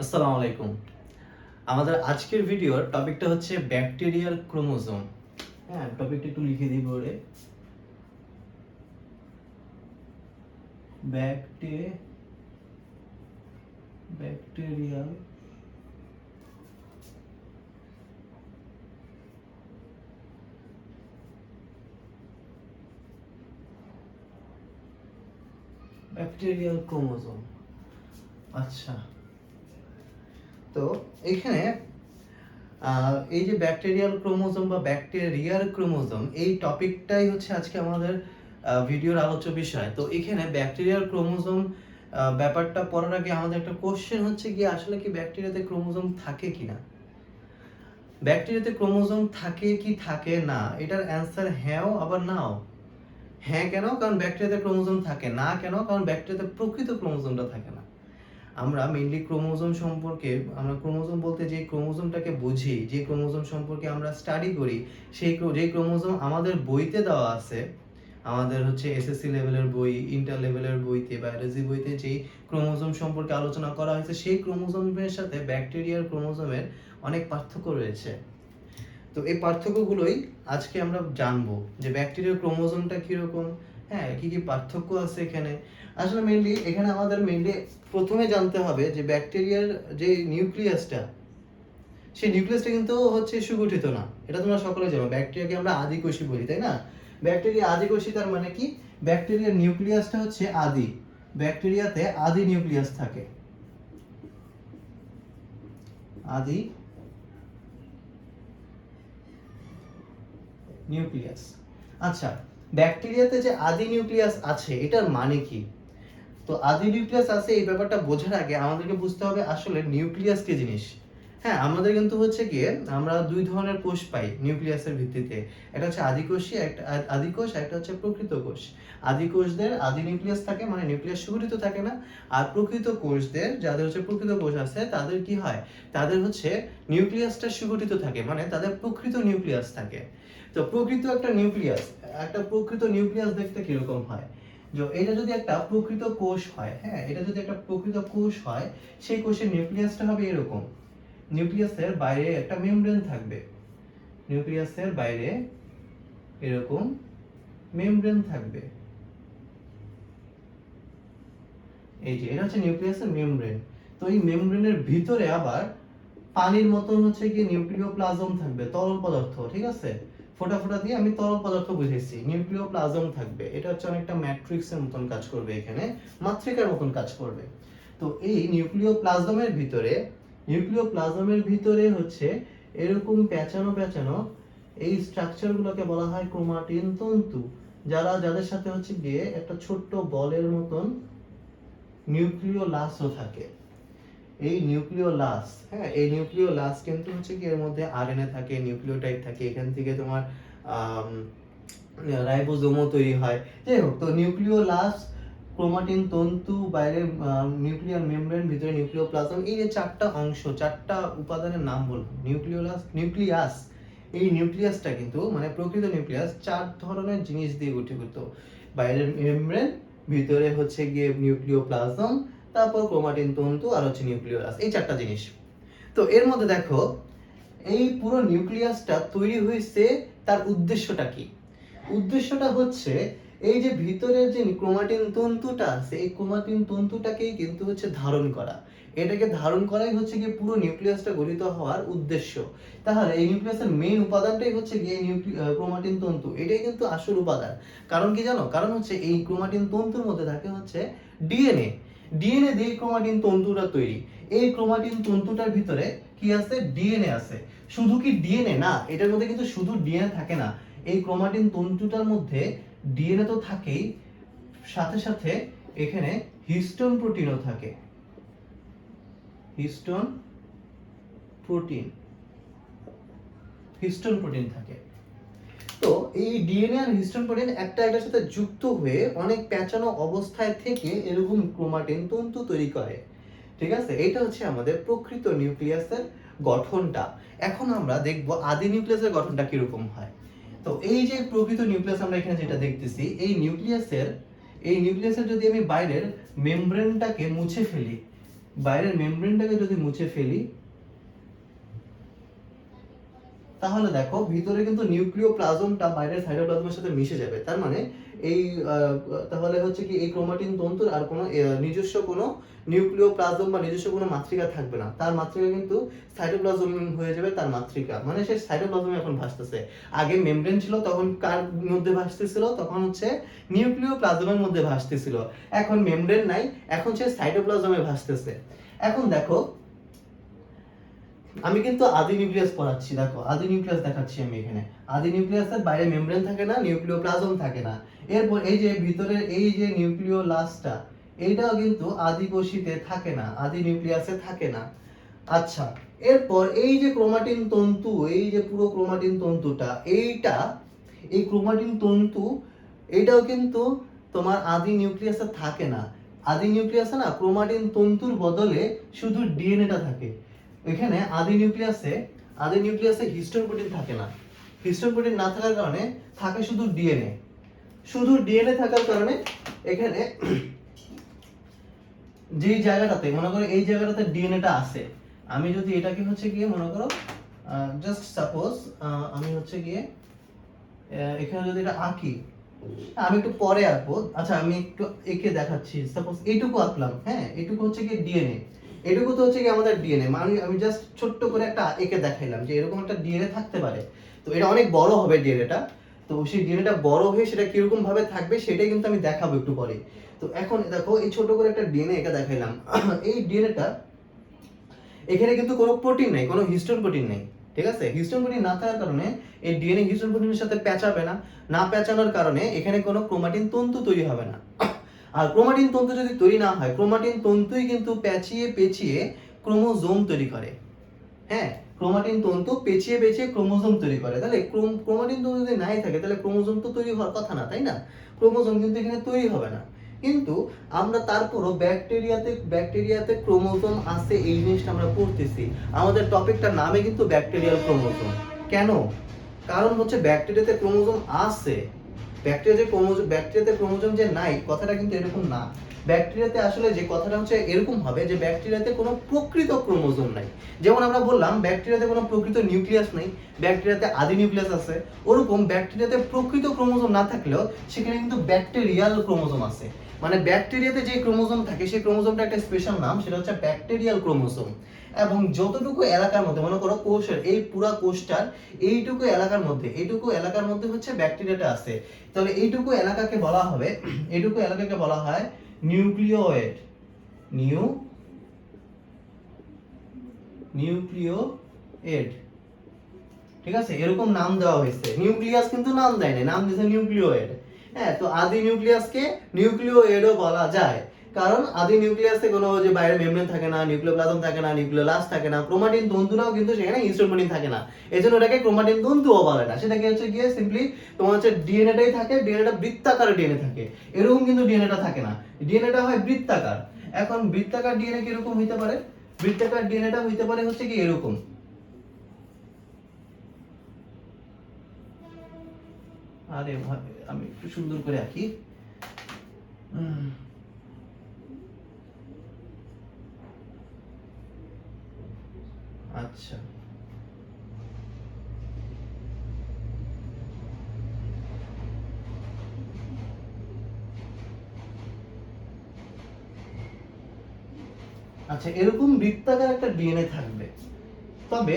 আসসালামু আলাইকুম। আমাদের আজকের ভিডিওর টপিকটা হচ্ছে ব্যাকটেরিয়াল ক্রোমোজোম। হ্যাঁ, টপিকটা একটু লিখে দিই বোর্ডে। Bacterial bacterial chromosome. আচ্ছা, তো এখানে এই যে ব্যাকটেরিয়াল ক্রোমোজোম বা ব্যাকটেরিয়ার ক্রোমোজোম, এই টপিকটাই হচ্ছে আজকে আমাদের ভিডিওর আলোচ্য বিষয়। তো এখানে ব্যাকটেরিয়াল ক্রোমোজোম ব্যাপারটা পড়ার আগে আমাদের একটা কোশ্চেন হচ্ছে কি, আসলে কি ব্যাকটেরিয়াতে ক্রোমোজোম থাকে কিনা। ব্যাকটেরিয়াতে ক্রোমোজোম থাকে কি থাকে না, এটার অ্যান্সার হ্যাঁও আবার নাও। হ্যাঁ কেন? কারণ ব্যাকটেরিয়াতে ক্রোমোজোম থাকে। না কেন? কারণ ব্যাকটেরিয়াতে প্রকৃত ক্রোমোজোমটা থাকে না। আমরা মেইনলি ক্রোমোজোম সম্পর্কে, আমরা ক্রোমোজোম বলতে যে ক্রোমোজোমটাকে বুঝি, যে ক্রোমোজোম সম্পর্কে আমরা স্টাডি করি, যেই ক্রোমোজোম আমাদের বইতে দেওয়া আছে, আমাদের হচ্ছে এসএসসি লেভেলের বই, ইন্টার লেভেলের বইতে, বায়োলজি বইতে যেই ক্রোমোজোম সম্পর্কে আলোচনা করা হয়েছে, সেই ক্রোমোজোমের সাথে ব্যাকটেরিয়ার ক্রোমোজোমের অনেক পার্থক্য রয়েছে। তো এই পার্থক্যগুলোই আজকে আমরা জানবো, যে ব্যাকটেরিয়ার ক্রোমোজোমটা কিরকম, হ্যাঁ, কি কি পার্থক্য আছে এখানে। আসলে মেইনলি এখানে আমাদের প্রথমে জানতে হবে যে ব্যাকটেরিয়ার যে নিউক্লিয়াসটা, সেই নিউক্লিয়াসটা কিন্তু হচ্ছে সুগঠিত না। এটা তোমরা সকলে জানো, ব্যাকটেরিয়াকে আমরা আদিকোষী বলি, তাই না? ব্যাকটেরিয়া আদিকোষী, তার মানে কি, ব্যাকটেরিয়ার নিউক্লিয়াসটা হচ্ছে আদি। ব্যাকটেরিয়াতে আদি নিউক্লিয়াস থাকে, আদি নিউক্লিয়াস। আচ্ছা, ব্যাকটেরিয়াতে যে আদি নিউক্লিয়াস আছে, এটার মানে কি? তো আদি নিউক্লিয়াস আছে, এই ব্যাপারটা বোঝার আগে আমাদেরকে বুঝতে হবে আসলে নিউক্লিয়াস কি জিনিস। হ্যাঁ, আমাদের কিন্তু হচ্ছে গিয়ে আমরা দুই ধরনের কোষ পাই নিউক্লিয়াসের ভিত্তিতে। একটা হচ্ছে আদিকোষী, একটা আদিকোষ, একটা হচ্ছে প্রকৃত কোষ। আদিকোষদের আদি নিউক্লিয়াস থাকে, মানে নিউক্লিয়াস সুগঠিত থাকে না। আর প্রকৃত কোষদের, যাদের হচ্ছে প্রকৃত কোষ আছে, তাদের কি হয়, তাদের হচ্ছে নিউক্লিয়াসটা সুগঠিত থাকে, মানে তাদের প্রকৃত নিউক্লিয়াস থাকে। তো প্রকৃত নিউক্লিয়াস দেখতে কিরকম হয়, যে এটা যদি একটা প্রকৃত কোষ হয়, হ্যাঁ, এটা যদি একটা প্রকৃত কোষ হয়, সেই কোষের নিউক্লিয়াসটা হবে এরকম। নিউক্লিয়াসের বাইরে একটা মেমব্রেন থাকবে, নিউক্লিয়াসের বাইরে এরকম মেমব্রেন থাকবে। এই যে এটা হচ্ছে নিউক্লিয়াসের মেমব্রেন। তো এই মেমব্রেনের ভিতরে আবার পানির মতন হচ্ছে কি নিউক্লিওপ্লাজম থাকবে, তরল পদার্থ, ঠিক আছে? ফোঁটা ফোঁটা দিয়ে আমি তরল পদার্থ বুঝেছি, নিউক্লিওপ্লাজম থাকবে। এটা হচ্ছে অনেকটা ম্যাট্রিক্সের মতন কাজ করবে, এখানে মাতৃকার মতন কাজ করবে। তো এই নিউক্লিওপ্লাজমের ভিতরে হচ্ছে এরকম পেঁচানো পেঁচানো এই স্ট্রাকচারগুলোকে বলা হয় ক্রোমাটিন তন্তু, যাদের সাথে হচ্ছে গিয়ে একটা ছোট্ট বলের মতন নিউক্লিওলাসও থাকে। এই নিউক্লিওলাস, হ্যাঁ, এই নিউক্লিওলাস কিন্তু হচ্ছে কি, এর মধ্যে আরএনএ থাকে, নিউক্লিওটাইড থাকে, এখান থেকে তোমার রাইবোজোমও তৈরি হয়। যাই হোক, তো নিউক্লিওলাস, ক্রোমাটিন তন্তু, বাইরে নিউক্লিয়ার মেমব্রেন, ভিতরে নিউক্লিওপ্লাজম, এই যে চারটা অংশ, চারটা উপাদানের নাম বলবো। নিউক্লিয়াস, এই নিউক্লিয়াসটা কিন্তু, মানে প্রকৃত নিউক্লিয়াস, চার ধরনের জিনিস দিয়ে গঠিত। বাইরের মেমব্রেন, ভিতরে হচ্ছে গিয়ে নিউক্লিওপ্লাজম, তারপর ক্রোমাটিন তন্তু, আর হচ্ছে নিউক্লিয়াস, এই চারটা জিনিস। তো এর মধ্যে দেখো, এই পুরো নিউক্লিয়াসটা তৈরি হয়েছে, তার উদ্দেশ্যটা কি? উদ্দেশ্যটা হচ্ছে এই যে ভিতরের যে ক্রোমাটিন তন্তুটা আছে, এই ক্রোমাটিন তন্তুটাকেই কিন্তু হচ্ছে ধারণ করা। এটাকে ধারণ করাই হচ্ছে কি পুরো নিউক্লিয়াসটা গঠিত হওয়ার উদ্দেশ্য। তাহলে এই নিউক্লিয়াসের মেইন উপাদানটাই হচ্ছে কি এই ক্রোমাটিন তন্তু, এটাই কিন্তু আসল উপাদান। কারণ কি জানো? কারণ হচ্ছে এই ক্রোমাটিন তন্তুর মধ্যে থাকে হচ্ছে ডিএনএ। ডিএনএ দিয়ে ক্রোমাটিন তন্তুটা তৈরি। এই ক্রোমাটিন তন্তুটার ভিতরে কি আছে? ডিএনএ আছে। শুধু কি ডিএনএ না, এটার মধ্যে কিন্তু শুধু ডিএনএ থাকে না। এই ক্রোমাটিন তন্তুটার মধ্যে ডিএনএ তো থাকেই, সাথে সাথে এখানে হিস্টোন প্রোটিনও থাকে। হিস্টোন প্রোটিন, থাকে। তো এই ডিএনএ আর হিস্টোন প্রোটিন একটা একটার সাথে যুক্ত হয়ে অনেক পেঁচানো অবস্থায় থেকে এরকম ক্রোমাটিন তন্তু তৈরি করে। ঠিক আছে, এটা হচ্ছে আমাদের প্রকৃত নিউক্লিয়াসের গঠনটা। এখন আমরা দেখব আদি নিউক্লিয়াসের গঠনটা কিরকম হয়। তো এই যে প্রকৃত নিউক্লিয়াস আমরা এখানে যেটা দেখতেছি, এই নিউক্লিয়াসের যদি আমি বাইরের মেমব্রেনটাকে মুছে ফেলি, বাইরের মেমব্রেনটাকে যদি মুছে ফেলি, তাহলে দেখো ভিতরে কিন্তু নিউক্লিওপ্লাজমটা বাইরের সাইটোপ্লাজমের সাথে মিশে যাবে। তার মানে এই তাহলে হচ্ছে কি এই ক্রোমাটিন তন্তুর আর কোনো নিজস্ব কোনো নিউক্লিওপ্লাজম বা নিজস্ব কোনো মাতৃকা থাকবে না। তার মাতৃকা কিন্তু সাইটোপ্লাজম হয়ে যাবে তার মাতৃকা, মানে সে সাইটোপ্লাজমে এখন ভাসতেছে। আগে মেমব্রেন ছিল, তখন কার মধ্যে ভাসতেছিল? তখন হচ্ছে নিউক্লিওপ্লাজমের মধ্যে ভাসতেছিল। এখন মেমব্রেন নাই, এখন সে সাইটোপ্লাজমে ভাসতেছে। এখন দেখো আমি কিন্তু আদি নিউক্লিয়াস পড়াচ্ছি, দেখো আদি নিউক্লিয়াস দেখাচ্ছি আমি এখানে। আদি নিউক্লিয়াসের বাইরে মেমব্রেন থাকে না, নিউক্লিওপ্লাজম থাকে না। এরপর এই যে ভিতরের এই যে নিউক্লিওলাসটা, এইটাও কিন্তু আদি কোষিতে থাকে না, আদি নিউক্লিয়াসে থাকে না। আচ্ছা, এরপর এই যে ক্রোমাটিন তন্তু, এই যে পুরো ক্রোমাটিন তন্তুটা, এইটা এই ক্রোমাটিন তন্তু এটাও কিন্তু তোমার আদি নিউক্লিয়াসে থাকে না। আদি নিউক্লিয়াসে না ক্রোমাটিন তন্তুর বদলে শুধু ডিএনএটা থাকে। এখানে আদি নিউক্লিয়াসে হিস্টোন প্রোটিন থাকে না। হিস্টোন প্রোটিন না থাকার কারণে থাকে শুধু ডিএনএ। শুধু ডিএনএ থাকার কারণে এখানে যেই জায়গাটাতে মনে করো এই জায়গাটাতে ডিএনএটা আছে, আমি যদি এটাকে হচ্ছে গিয়ে মনে করো জাস্ট সাপোজ আমি হচ্ছে গিয়ে এখানে যদি এটা আঁকি, আমি একটু পরে আঁকবো। আচ্ছা আমি একটু এঁকে দেখাচ্ছি। সাপোজ এইটুকু আঁকলাম, হ্যাঁ এইটুকু হচ্ছে কি ডিএনএ, এটুকু তো হচ্ছে কি আমাদের ডিএনএ। মানে আমি জাস্ট ছোট্ট করে একটা এঁকে দেখাইলাম যে এরকম একটা ডিএনএ থাকতে পারে। তো এটা অনেক বড় হবে ডিএনএটা। তো সেই ডিএনএটা বড় হয়ে সেটা কিরকম ভাবে থাকবে সেটাই কিন্তু আমি দেখাবো একটু পরে। তো এখন দেখো এই ছোট করে একটা ডিএনএ এঁকে দেখাইলাম। এই ডিএনএটা এখানে কিন্তু কোনো প্রোটিন নাই, কোনো হিস্টোন প্রোটিন নেই, ঠিক আছে? হিস্টোন প্রোটিন না থাকার কারণে এই ডিএনএ হিস্টোন প্রোটিনের সাথে পেঁচাবে না। না পেঁচানোর কারণে এখানে কোনো ক্রোমাটিন তন্তু তৈরি হবে না। আর ক্রোমাটিন তন্তু যদি তৈরি না হয়, ক্রোমাটিন তন্তুই কিন্তু পেঁচিয়ে পেঁচিয়ে ক্রোমোজোম তৈরি করে। হ্যাঁ, ক্রোমাটিন তন্তু পেঁচিয়ে পেঁচিয়ে ক্রোমোজোম তৈরি করে। তাহলে ক্রোমাটিন তন্তু যদি নাই থাকে তাহলে ক্রোমোজোম তো তৈরি হওয়ার কথা না, তাই না? ক্রোমোজোম কিন্তু এখানে তৈরি হবে না। কিন্তু আমরা তারপরও ব্যাকটেরিয়াতে ক্রোমোজোম আছে, এই জিনিসটা আমরা পড়তেছি। আমাদের টপিকটার নামে কিন্তু ব্যাকটেরিয়াল ক্রোমোজোম। কেন? কারণ হচ্ছে ব্যাকটেরিয়াতে ক্রোমোজোম আছে। ব্যাকটেরিয়াতে ক্রোমোজোম যে নাই কথাটা কিন্তু এরকম না। ব্যাকটেরিয়াতে আসলে যে কথাটা হচ্ছে এরকম হবে যে ব্যাকটেরিয়াতে কোনো প্রকৃত ক্রোমোজোম নাই। যেমন আমরা বললাম ব্যাকটেরিয়াতে কোনো প্রকৃত নিউক্লিয়াস নেই, ব্যাকটেরিয়াতে আদি নিউক্লিয়াস আছে। ওরকম ব্যাকটেরিয়াতে প্রকৃত ক্রোমোজোম না থাকলেও সেখানে কিন্তু ব্যাকটেরিয়াল ক্রোমোজোম আছে। মানে ব্যাকটেরিয়াতে যে ক্রোমোজোম থাকে সেই ক্রোমোজোমটা একটা স্পেশাল নাম, সেটা হচ্ছে ব্যাকটেরিয়াল ক্রোমোজোম। এবং যতটুকু এলাকার মধ্যে মনে করো কোষের এই পুরা কোষটার এইটুকু এলাকার মধ্যে হচ্ছে ব্যাকটেরিয়াটা আছে, তাহলে এইটুকু এলাকাকে বলা হবে, এইটুকু এলাকাকে বলা হয় নিউক্লিওয়েড। নিউক্লিওয়েড, ঠিক আছে? এরকম নাম দেওয়া হয়েছে। নিউক্লিয়াস কিন্তু নাম দেয় না, নাম দিয়েছে নিউক্লিওয়েড। হ্যাঁ, তো আদি নিউক্লিয়াসকে নিউক্লিওয়েডও বলা যায়। কারণ আদি নিউক্লিয়াসে কোনো যে বাইরে মেমব্রেন থাকে না, নিউক্লিওপ্লাজম থাকে না, নিউক্লিওলাস থাকে না, ক্রোমাটিন তন্তুরাও কিন্তু সেখানে হিস্টোন প্রোটিন থাকে না। এজন্য এটাকে ক্রোমাটিন তন্তুও বলে না। সেটাকে হচ্ছে গিয়ে সিম্পলি তোমার হচ্ছে ডিএনএটাই থাকে, ডিএনএটা বৃত্তাকার ডিএনএ থাকে। এরকম কিন্তু ডিএনএটা থাকে না, ডিএনএটা হয় বৃত্তাকার। এখন বৃত্তাকার ডিএনএ কিরকম হইতে পারে? বৃত্তাকার ডিএনএটা হইতে পারে হচ্ছে কি এরকম। আরে ভাই আমি একটু সুন্দর করে আঁকি। আচ্ছা, আচ্ছা এরকম বৃত্তাকার একটা ডিএনএ থাকবে। তবে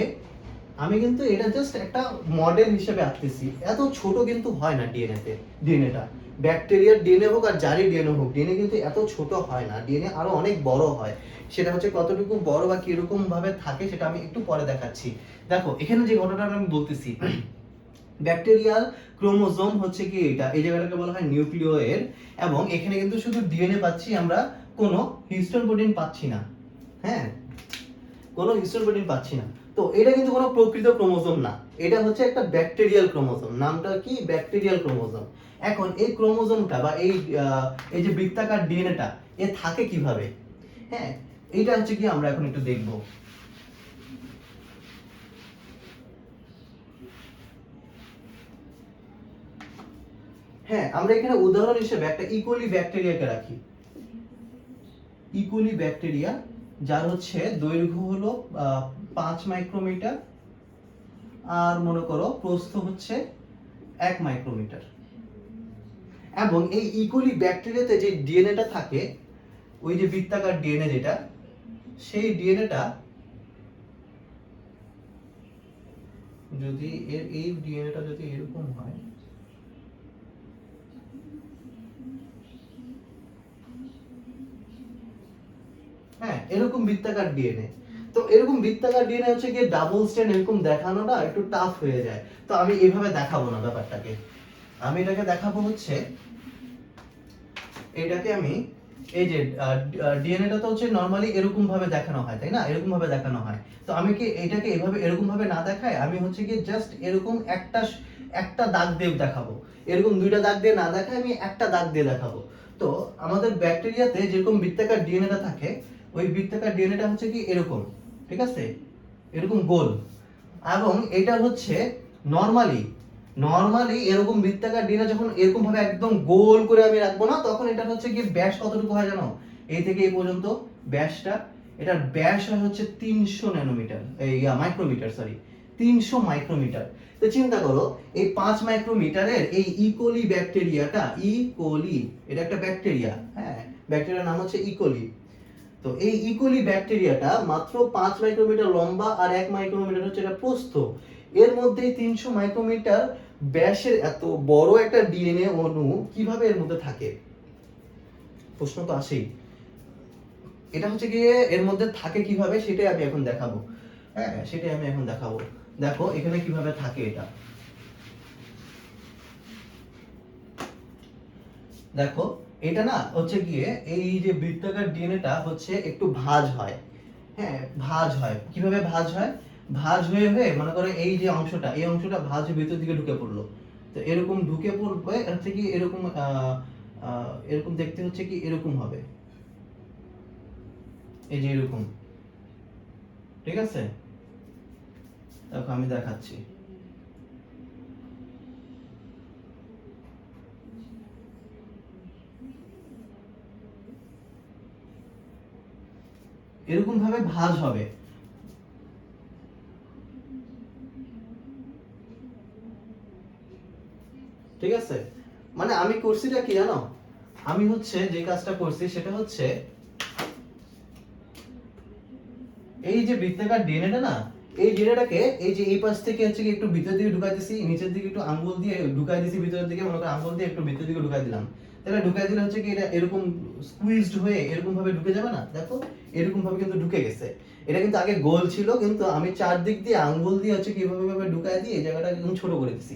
আমি কিন্তু এটা জাস্ট একটা মডেল হিসেবে আঁকতেছি, এত ছোট কিন্তু হয় না ডিএনএটা। ব্যাকটেরিয়ার ডিএনএ হোক আর যারই ডিএনএ হোক, ডিএনএ কিন্তু এত ছোট হয় না, ডিএনএ আরো অনেক বড় হয়। সেটা হচ্ছে কতটুকু বড় বা কিরকম ভাবে থাকে সেটা আমি একটু পরে দেখাচ্ছি। দেখো এখানে যে ঘটনাটা আমি বলতেছি, ব্যাকটেরিয়াল ক্রোমোজোম হচ্ছে কি এটা, এই জায়গাটাকে বলা হয় নিউক্লিওয়েড। এবং এখানে কিন্তু শুধু ডিএনএ পাচ্ছি আমরা, কোনো হিস্টোন প্রোটিন পাচ্ছি না। হ্যাঁ, কোনো হিস্টোন প্রোটিন পাচ্ছি না। তো এটা কিন্তু কোনো প্রকৃত ক্রোমোজোম না, এটা হচ্ছে একটা ব্যাকটেরিয়াল ক্রোমোজোম। নামটা কি? Bacterial chromosome. এখন এই ক্রোমোজোমটা বা এই যে বৃত্তাকার ডিএনএটা এ থাকে কিভাবে? হ্যাঁ, এইটা হচ্ছে কি আমরা এখন একটু দেখব। হ্যাঁ, আমরা এখানে উদাহরণ হিসেবে একটা ইকোলি ব্যাকটেরিয়াকে রাখি। ইকোলি ব্যাকটেরিয়া যার হচ্ছে দৈর্ঘ্য হলো 5 মাইক্রোমিটার, আর মনে করো প্রস্থ হচ্ছে 1 মাইক্রোমিটার। এবং এই ইকোলি ব্যাকটেরিয়াতে যে ডিএনএটা থাকে, ওই যে বৃত্তাকার ডিএনএ যেটা, সেই ডিএনএটা যদি এই ডিএনএটা যদি এরকম হয়, হ্যাঁ এরকম বৃত্তাকার ডিএনএ, তো এরকম বৃত্তাকার ডিএনএ হচ্ছে কি ডাবল স্ট্র্যান্ড এরকম দেখানোটা একটু টাফ হয়ে যায়। তো আমি এইভাবে দেখাবো না ব্যাপারটাকে, আমি এটাকে দেখাবো হচ্ছে, এটাকে আমি এই যে ডিএনএটা তো হচ্ছে নরমালি এরকম ভাবে দেখানো হয় তাই না, এরকম ভাবে দেখানো হয়। তো আমি কি এটাকে এভাবে এরকম ভাবে না দেখাই, আমি হচ্ছে কি জাস্ট এরকম একটা একটা দাগ দিয়ে দেখাবো, এরকম দুইটা দাগ দিয়ে না দেখাই আমি একটা দাগ দিয়ে দেখাবো। তো আমাদের ব্যাকটেরিয়াতে যেরকম বৃত্তাকার ডিএনএটা থাকে, ওই বৃত্তাকার ডিএনএটা হচ্ছে কি এরকম, ঠিক আছে, এরকম গোল। এবং এটা হচ্ছে নরমালি এরকম বৃত্তাকার ডিএনএ যখন এরকম ভাবে একদম গোল করে আমি রাখবো না, তখন এটা হচ্ছে কি ব্যাস কতটুকু হয় জানো, এই থেকে এই পর্যন্ত ব্যাসটা, এটার ব্যাস হয় হচ্ছে 300 ন্যানোমিটার, এই মাইক্রোমিটার, সরি 300 মাইক্রোমিটার। তো চিন্তা করো এই 5 মাইক্রোমিটারের এই ইকোলি ব্যাকটেরিয়াটা, ইকোলি এটা একটা ব্যাকটেরিয়া, হ্যাঁ ব্যাকটেরিয়ার নাম হচ্ছে ইকোলি। তো এই ইকোলি ব্যাকটেরিয়াটা মাত্র 5 মাইক্রোমিটার লম্বা আর 1 মাইক্রোমিটার হচ্ছে এটা প্রস্থ, এর মধ্যে 300 মাইক্রোমিটার ব্যাসের এত বড় একটা ডিএনএ অণু কিভাবে এর মধ্যে থাকে, প্রশ্ন তো আসেই। এটা হচ্ছে গিয়ে এর মধ্যে থাকে কিভাবে সেটাই আমি এখন দেখাবো, হ্যাঁ সেটাই আমি এখন দেখাবো। দেখো এখানে কিভাবে থাকে এটা, দেখো এটা না হচ্ছে গিয়ে এই যে বৃত্তাকার ডিএনএটা হচ্ছে একটু ভাঁজ হয়, হ্যাঁ ভাঁজ হয়, কিভাবে ভাঁজ হয়, ভাঁজ হয়ে হয়ে মনে করো এই যে অংশটা, এই অংশটা ভাঁজ হয়ে ভিতর দিকে ঢুকে পড়লো। তো এরকম ঢুকে পড়বে হচ্ছে কি এরকম এরকম দেখতে হচ্ছে কি এরকম হবে, এই যে এরকম, ঠিক আছে, দেখো আমি দেখাচ্ছি। এরকম ভাবে ভাঁজ হবে, ঠিক আছে। মানে আমি করছিটা কি জানো, আমি হচ্ছে যে কাজটা করছি সেটা হচ্ছে এই যে বৃত্তাকার ডিএনএটা না, এই ডিএনএটাকে এই যে এই পাশ থেকে হচ্ছে কি একটু ভিতর দিকে ঢুকাই দিছি, নিচের দিকে একটু আঙ্গুল দিয়ে ঢুকাই দিছি ভিতরের দিকে, মনে করো আঙ্গুল দিয়ে একটু ভিতর দিকে ঢুকাই দিলাম, তাহলে ঢুকাই দিলে হচ্ছে কি এটা এরকম স্কুইজড হয়ে এরকম ভাবে ঢুকে যাবে না, দেখো এরকম ভাবে কিন্তু ঢুকে গেছে। এটা কিন্তু আগে গোল ছিল, কিন্তু আমি চারদিক দিয়ে আঙ্গুল দিয়ে হচ্ছে কি এভাবে ভাবে ঢুকাই দিয়ে এই জায়গাটা একদম ছোট করে দিছি,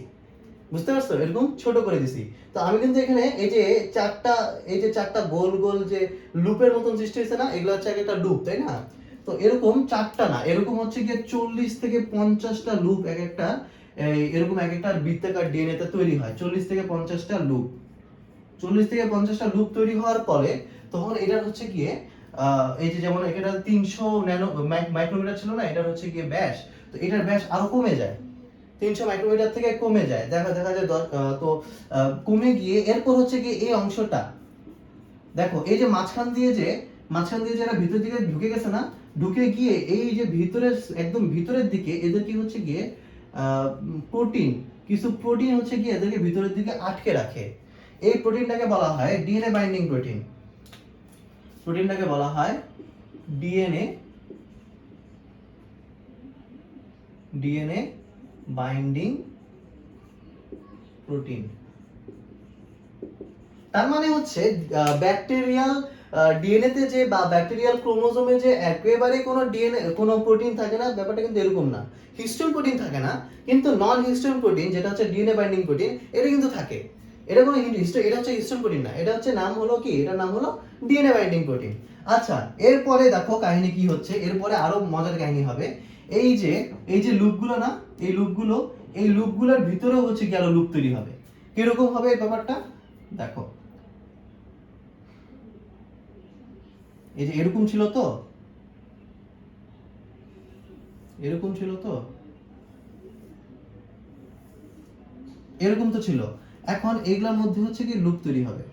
বুঝতে পারছো, এরকম ছোট করে দিছি। তো আমি কিন্তু এখানে এই যে চারটা, এই যে চারটা গোল গোল যে লুপের মতন সৃষ্টি হয়েছে না, এগুলো হচ্ছে একটা লুপ তাই না। তো এরকম চারটা না, এরকম হচ্ছে গিয়ে 40 থেকে 50টা লুপ এক একটা, এরকম এক একটা বৃত্তাকার ডিএনএ তে তৈরি হয়, 40 থেকে 50টা লুপ, 40 থেকে 50টা লুপ তৈরি হওয়ার পরে তখন এটা হচ্ছে গিয়ে এই যে যেমন এটা 300 ন্যানো মাইক্রোমিটার ছিল না, এটা হচ্ছে গিয়ে ব্যাস, তো এটার ব্যাস আরো কমে যায়, 300 মাইক্রোমিটার থেকে কমে যায়, দেখা দেখা যায় তো কমে গিয়ে এরপর হচ্ছে গিয়ে এই অংশটা, দেখো এই যে মাঝখান দিয়ে যারা ভিতর দিকে ঢুকে গেছে না, ঢুকে গিয়ে এই যে ভিতরের একদম ভিতরের দিকে এদের কি হচ্ছে গিয়ে প্রোটিন, কিছু প্রোটিন হচ্ছে গিয়ে এদেরকে ভিতরের দিকে আটকে রাখে, এই প্রোটিনটাকে বলা হয় ডিএনএ বাইন্ডিং প্রোটিন, প্রোটিনটাকে বলা হয় ডিএনএ ডিএনএ বাইন্ডিং প্রোটিন। তার মানে হচ্ছে ব্যাকটেরিয়াল ডিএনএ তে যে বা ব্যাকটেরিয়াল ক্রোমোজোমে যে একেবারে কোনো ডিএনএ কোনো প্রোটিন থাকে না, ব্যাপারটা কিন্তু এরকম না, হিস্টোন প্রোটিন থাকে না, কিন্তু নন হিস্টোন প্রোটিন যেটা হচ্ছে ডিএনএ বাইন্ডিং প্রোটিন এটা কিন্তু থাকে, এটা কোনো এটা হচ্ছে হিস্টোন প্রোটিন না, এটা হচ্ছে নাম হলো কি, এটার নাম হলো ডিএনএ বাইন্ডিং প্রোটিন। আচ্ছা এরপরে দেখো কাহিনী কি হচ্ছে, এরপরে আরো মজার কাহিনী হবে, এই যে লুপগুলো না, এই লুপগুলোর ভিতরেও হচ্ছে কি আরো লুপ তৈরি হবে, কিরকম হবে এই ব্যাপারটা দেখো, এই যে এরকম ছিল তো, এরকম ছিল তো, এরকম তো ছিল, এখন এইগুলোর মধ্যে হচ্ছে কি লুপ তৈরি হবে,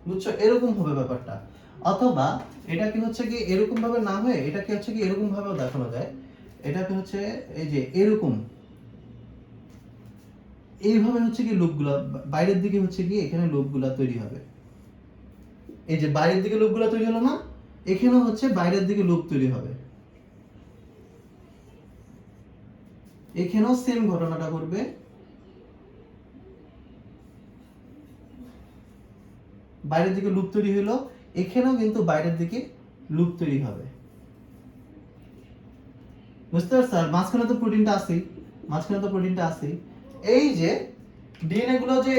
বুঝছো, এরকম হবে ব্যাপারটা। অথবা এটাকে হচ্ছে কি এরকম ভাবে না হয়ে এটাকে হচ্ছে কি এরকম ভাবেও দেখানো যায়। এটাকে হচ্ছে এই যে এরকম এইভাবে হচ্ছে কি লুপগুলা বাইরের দিকে হচ্ছে কি এখানে লুপগুলা তৈরি হবে। এই যে বাইরের দিকে লুপগুলা তৈরি হলো না, এখানেও হচ্ছে বাইরের দিকে লুপ তৈরি হবে। এখানেও সেম ঘটনাটা ঘটবে। বাইরের দিকে লুপ তৈরি হলো, এখানেও কিন্তু বাইরের দিকে লুপ তৈরি হবে। বুঝতে পারছো? আর মাঝখানে তো প্রোটিনটা আছেই, মাঝখানে তো প্রোটিনটা আছেই। এই যে ডিএনএ গুলো যে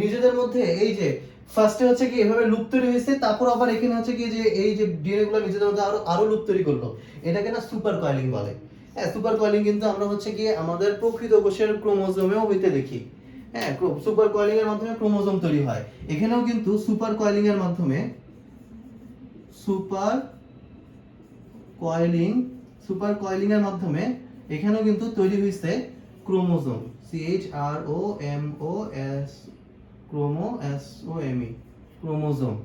নিজেদের মধ্যে এই যে ফার্স্টে হচ্ছে কি এভাবে লুপ তৈরি হয়েছে, তারপর আবার এখানে হচ্ছে কি যে এই যে ডিএনএ গুলো নিজেদের মধ্যে আরো আরো লুপ তৈরি করলো, এটাকে না সুপার কয়েলিং বলে। হ্যাঁ, সুপার কয়েলিং কিন্তু আমরা হচ্ছে কি আমাদের প্রকৃত কোষের ক্রোমোজোমেও হইতে দেখি। হ্যাঁ, সুপার কয়েলিং এর মাধ্যমে ক্রোমোজোম তৈরি হয়। এখানেও কিন্তু সুপার কয়েলিং এর মাধ্যমে সুপার কয়েলিং সুপার কয়েলিং এর মাধ্যমে এখানেও কিন্তু তৈরি হয়েছে ক্রোমোজোম। CHROMOS chromosome.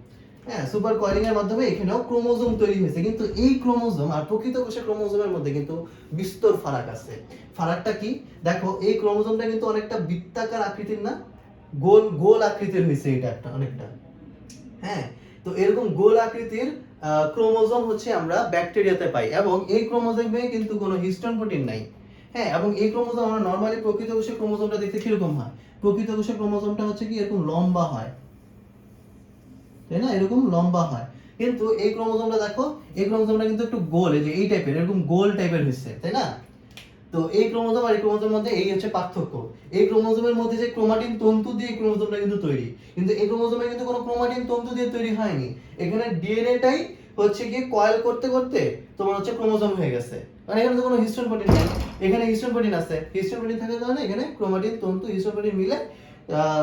হ্যাঁ, সুপার কয়েলিং এর মাধ্যমে এখানেও ক্রোমোজোম তৈরি হয়েছে। কিন্তু এই ক্রোমোজোম আর প্রকৃত কোষের ক্রোমোজোমের মধ্যে কিন্তু বিস্তর ফারাক আছে। ফারাকটা কি? দেখো, এই ক্রোমোজোমটা কিন্তু অনেকটা বৃত্তাকার আকৃতির না, গোল গোল আকৃতির হয়েছে এটা একটা অনেকটা। হ্যাঁ, তো এরকম গোল আকৃতির ক্রোমোজোম হচ্ছে আমরা ব্যাকটেরিয়াতে পাই, এবং এই ক্রোমোজোমে কিন্তু কোনো হিস্টোন প্রোটিন নাই। হ্যাঁ, এবং এই ক্রোমোজোম আমরা নরমালি প্রকৃত কোষের ক্রোমোজোমটা দেখতে কিরকম হয়? প্রকৃত কোষের ক্রোমোজোমটা হচ্ছে কি এরকম লম্বা হয়, তাই না? এরকম লম্বা হয়। কিন্তু এই ক্রোমোজোমটা দেখো, এই ক্রোমোজোমটা কিন্তু একটু গোল, এই যে এই টাইপের এরকম গোল টাইপের হয়েছে, তাই না? তো এই ক্রোমোজোম আর এই ক্রোমোজোমের মধ্যে এই হচ্ছে পার্থক্য। এই ক্রোমোজোমের মধ্যে যে ক্রোমাটিন তন্তু দিয়ে এই ক্রোমোজোমটা কিন্তু তৈরি, কিন্তু এই ক্রোমোজোমে কিন্তু কোনো ক্রোমাটিন তন্তু দিয়ে তৈরি হয়নি। এখানে ডিএনএটাই হচ্ছে গিয়ে কয়েল করতে করতে তোমার হচ্ছে ক্রোমোজোম হয়ে গেছে। মানে এখানে তো কোনো হিস্টোন প্রোটিন নেই, এখানে হিস্টোন প্রোটিন আছে। হিস্টোন প্রোটিন থাকার কারণে এখানে ক্রোমাটিন তন্তু হিস্টোন প্রোটিন মিলে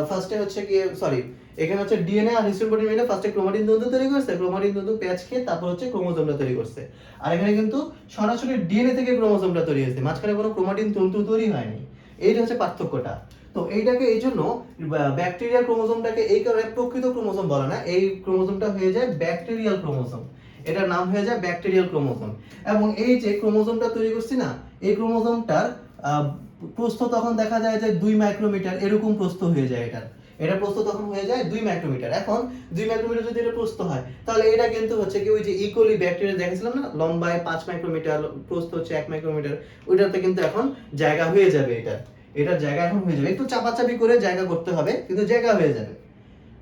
ফার্স্টে হচ্ছে গিয়ে সরি এখানে হচ্ছে ডিএনএ আর হিস্টোন প্রোটিন মিলে ফার্স্টে ক্রোমাটিন তন্তু তৈরি করছে, ক্রোমাটিন তন্তু প্যাচ খেয়ে তারপর হচ্ছে ক্রোমোজোমটা তৈরি করছে। আর এখানে কিন্তু সরাসরি ডিএনএ থেকে ক্রোমোজোমটা তৈরি হয়েছে, মাঝখানে কোনো ক্রোমাটিন তন্তু তৈরি হয়নি। এইটা হচ্ছে পার্থক্যটা। তো এইটাকে এই জন্য ব্যাকটেরিয়াল ক্রোমোজোমটাকে এই কারণে প্রকৃত ক্রোমোজোম বলে না, এই ক্রোমোজোমটা হয়ে যায় ব্যাকটেরিয়াল ক্রোমোজোম। এটার নাম হয়ে যায় ব্যাকটেরিয়াল ক্রোমোজোম। এবং এই যে ক্রোমোজোমটা তৈরি করছি না, এই ক্রোমোজোমটার প্রস্থ তখন দেখা যায় যে 2 মাইক্রোমিটার এরকম প্রস্থ হয়ে যায় এটার। এটা প্রস্থ তখন হয়ে যায় 2 মাইক্রোমিটার। এখন 2 মাইক্রোমিটার যদি এটা প্রস্থ হয়, তাহলে এটা কিন্তু হচ্ছে কি ওই যে ইকোলি ব্যাকটেরিয়া দেখেছিলাম না, লম্বায় 5 মাইক্রোমিটার, প্রস্থ হচ্ছে 1 মাইক্রোমিটার, ওইটাতে কিন্তু এখন জায়গা হয়ে যাবে এটা। এটার জায়গা এখন হয়ে যাবে, একটু চাপাচাপি করে জায়গা করতে হবে, কিন্তু জায়গা হয়ে যাবে।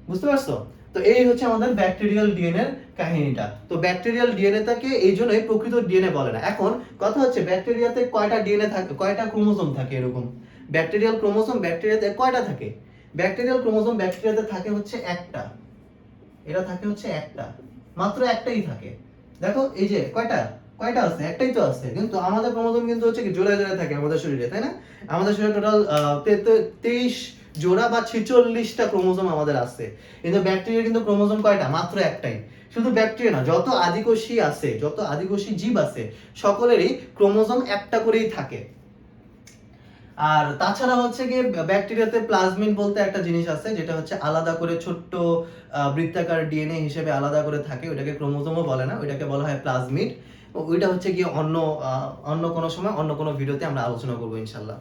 বুঝতে পারছো? তো এই হচ্ছে আমাদের ব্যাকটেরিয়াল ডিএনএ এর কাহিনীটা। তো ব্যাকটেরিয়াল ডিএনএ টাকে এই জন্যই প্রকৃত ডিএনএ বলে না। এখন কথা হচ্ছে ব্যাকটেরিয়াতে কয়টা ডিএনএ থাকে, কয়টা ক্রোমোজোম থাকে এরকম? ব্যাকটেরিয়াল ক্রোমোজোম ব্যাকটেরিয়াতে কয়টা থাকে? ব্যাকটেরিয়াল ক্রোমোজোম ব্যাকটেরিয়াতে থাকে হচ্ছে একটা। এটা থাকে হচ্ছে একটা, মাত্র একটাই থাকে। দেখো এই যে কয়টা কয়টা আছে, একটাই তো আছে। কিন্তু আমাদের ক্রোমোজোম কিন্তু হচ্ছে কি জোড়ায় জোড়ায় থাকে আমাদের শরীরে, তাই না? আমাদের শরীরে টোটাল 23 জোড়া বা 46টা ক্রোমোজোম আমাদের আছে। কিন্তু ব্যাকটেরিয়া কিন্তু ক্রোমোজোম কয়টা? মাত্র একটাই। শুধু ব্যাকটেরিয়া না, যত আদিকোষী আছে, যত আদিকোষী জীব আছে, সকলেরই ক্রোমোজোম একটা করেই থাকে। আর তাছাড়া হচ্ছে কি ব্যাকটেরিয়াতে প্লাজমিড বলতে একটা জিনিস আছে, যেটা হচ্ছে আলাদা করে ছোট্ট বৃত্তাকার ডিএনএ হিসেবে আলাদা করে থাকে, ওইটাকে ক্রোমোজোমও বলে না, ওইটাকে বলা হয় প্লাজমিড। ওইটা হচ্ছে কি অন্য কোনো সময় অন্য কোনো ভিডিওতে আমরা আলোচনা করবো ইনশাল্লাহ।